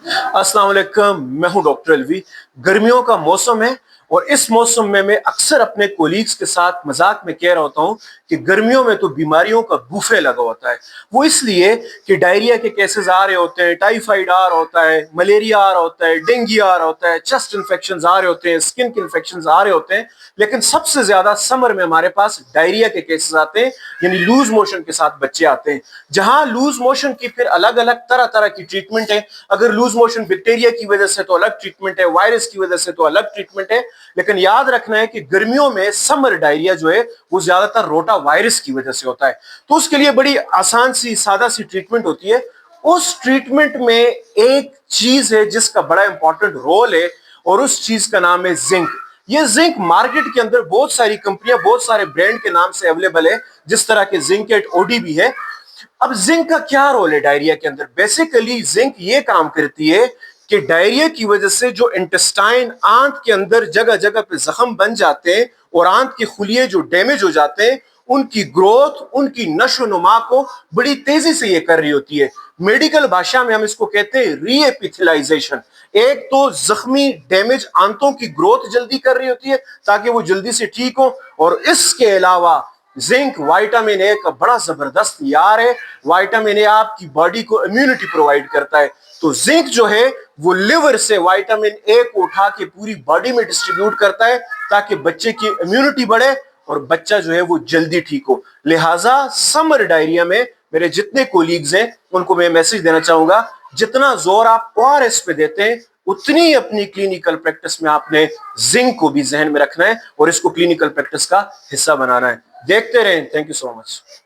अस्सलाम वालेकुम, मैं हूं डॉक्टर अलवी। गर्मियों का मौसम है और इस मौसम में मैं अक्सर अपने कोलीग्स के साथ मजाक में कह रहा होता हूं कि गर्मियों में तो बीमारियों का बुफे लगा होता है। वो इसलिए कि डायरिया के केसेस आ रहे होते हैं, टाइफाइड आ रहा होता है, मलेरिया आ रहा होता है, डेंगू आ रहा होता है, चेस्ट इन्फेक्शन आ रहे होते हैं, स्किन के इन्फेक्शन आ रहे होते हैं। लेकिन सबसे ज्यादा समर में हमारे पास डायरिया के केसेस आते हैं, यानी लूज मोशन के साथ बच्चे आते हैं। जहां लूज मोशन की फिर अलग अलग तरह तरह की ट्रीटमेंट है। अगर लूज मोशन बैक्टीरिया की वजह से तो अलग ट्रीटमेंट है, वायरस की वजह से तो अलग ट्रीटमेंट है। लेकिन याद रखना है कि गर्मियों में समर डायरिया जो है वो ज्यादातर रोटा वायरस की वजह से होता है। तो उसके लिए बड़ी आसान सी सादा सी ट्रीटमेंट होती है। उस ट्रीटमेंट में एक चीज है जिसका बड़ा इंपॉर्टेंट रोल है और उस चीज का नाम है जिंक। ये जिंक मार्केट के अंदर बहुत सारी कंपनियां, बहुत सारे ब्रांड के नाम से अवेलेबल है, जिस तरह के जिंकेट, ओडी भी है। अब जिंक का क्या रोल है डायरिया के अंदर? बेसिकली जिंक ये काम करती है कि डायरिया की वजह से जो इंटेस्टाइन, आंत के अंदर जगह जगह पे जख्म बन जाते हैं और आंत के खुलिये जो डैमेज हो जाते हैं, उनकी ग्रोथ, उनकी नशो नुमा को बड़ी तेजी से ये कर रही होती है। मेडिकल भाषा में हम इसको कहते हैं रीएपिथेलाइजेशन। एक तो जख्मी डैमेज आंतों की ग्रोथ जल्दी कर रही होती है ताकि वो जल्दी से ठीक हो, और इसके अलावा जिंक विटामिन ए का बड़ा जबरदस्त यार है। विटामिन ए आपकी बॉडी को इम्यूनिटी प्रोवाइड करता है। तो जिंक जो है वो लिवर से विटामिन ए को उठा के पूरी बॉडी में डिस्ट्रीब्यूट करता है ताकि बच्चे की इम्यूनिटी बढ़े और बच्चा जो है वो जल्दी ठीक हो। लिहाजा समर डायरिया में मेरे जितने कोलीग्स हैं उनको मैं मैसेज देना चाहूंगा, जितना जोर आप ओआरएस पे देते हैं उतनी अपनी क्लिनिकल प्रैक्टिस में आपने जिंक को भी जहन में रखना है और इसको क्लिनिकल प्रैक्टिस का हिस्सा बनाना है। देखते रहें। Thank you so much.